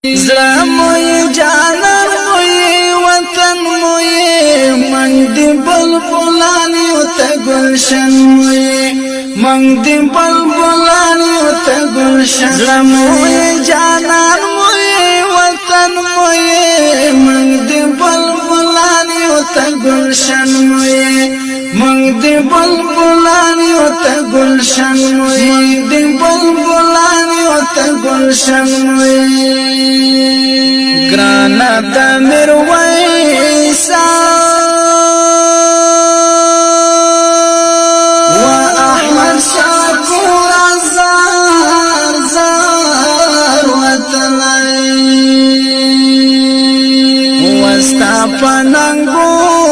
زړه مو جانان مو وطن مو من دی بلبلان ته گلشن مو من دی بلبلان ته گلشن زړه مو جانان مو وطن مو من دی بلبلان ته گلشن مو من دی بلبلان ته گلشن مو من دی بلبلان ته گلشن مو گرانا تامر ویسا و احمد شاکور زار زار وطنائی وستا پننگو